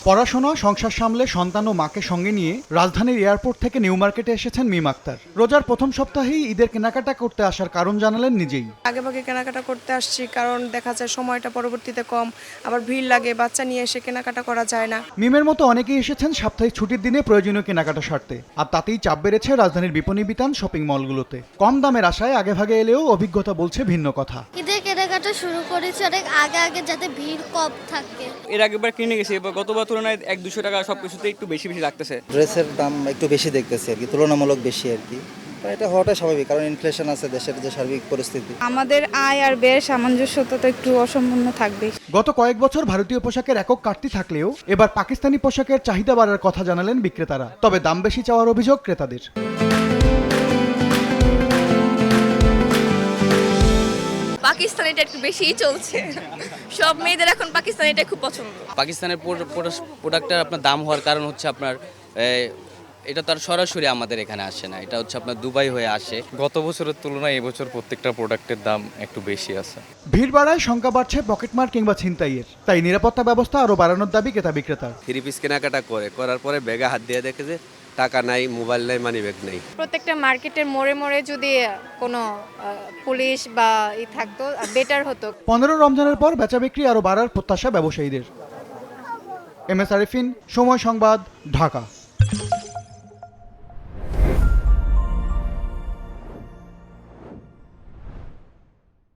পড়াশোনা, সংসার সামলে সন্তান ও মাকে সঙ্গে নিয়ে রাজধানীর এয়ারপোর্ট থেকে নিউ মার্কেটে এসেছেন মিম আক্তার। রোজার প্রথম সপ্তাহেই ঈদের কেনাকাটা করতে আসার কারণ জানালেন নিজেই। আগেভাগে কেনাকাটা করতে আসছি, কারণ দেখা যায় সময়টা পরবর্তীতে কম, আবার ভিড় লাগে, বাচ্চা নিয়ে এসে কেনাকাটা করা যায় না। মিমের মতো অনেকেই এসেছেন সাপ্তাহিক ছুটির দিনে প্রয়োজনীয় কেনাকাটা সারতে, আর তাতেই চাপ বেড়েছে রাজধানীর বিপণী বিতান শপিং মলগুলোতে। কম দামের আশায় আগেভাগে এলেও অভিজ্ঞতা বলছে ভিন্ন কথা। ঈদের কেনাকাটা শুরু করেছি অনেক আগে যাতে ভিড় কম থাকে। এর আগেবার কিনে গেছি, এবার গতবার তুলনায় 100-200 টাকা সবকিছুতে একটু বেশি লাগতেছে। ড্রেসের দাম একটু বেশি দেখতেছি আর কি, তুলনামূলক বেশি আর কি। এটা হওয়াটাই স্বাভাবিক, কারণ ইনফ্লেশন আছে, দেশের যে সার্বিক পরিস্থিতি। আমাদের আয় আর ব্যয়ের সামঞ্জস্যতা তো একটু অসম্পূর্ণ থাকবে। গত কয়েক বছর ভারতীয় পোশাকের একক কাটতি থাকলেও এবার পাকিস্তানি পোশাকের চাহিদা বাড়ার কথা জানালেন বিক্রেতারা। তবে দাম বেশি চাওয়ার অভিযোগ ক্রেতাদের। পাকিস্তানিটা একটু বেশিই চলছে, সব মেয়েদের এখন পাকিস্তানিটা খুব পছন্দ। পাকিস্তানের প্রোডাক্টের আপনার দাম হওয়ার কারণ হচ্ছে আপনার এটা তো আর সরাসরি আমাদের এখানে আসে না, এটা হচ্ছে আপনার দুবাই হয়ে আসে। গত বছরের তুলনায় এবছর প্রত্যেকটা প্রোডাক্টের দাম একটু বেশি আছে। ভিড় বাড়ায় শঙ্কা বাড়ছে পকেটমার কিংবা ছিনতাইয়ের, তাই নিরাপত্তা ব্যবস্থা আরও বাড়ানোর দাবি ক্রেতা বিক্রেতার। 3 পিস কেনাকাটা করার পরে ব্যাগে হাত দিয়ে দেখে যে টাকা নাই, মোবাইল নাই, মানি ব্যাগ নেই। প্রত্যেকটা মার্কেটের মোড়ে মোড়ে যদি কোনো পুলিশ বা থাকতো বেটার হতো। 15 রমজানের পর বেচা বিক্রি আরও বাড়ার প্রত্যাশা ব্যবসায়ীদের। MS আরিফিন, সময় সংবাদ, ঢাকা।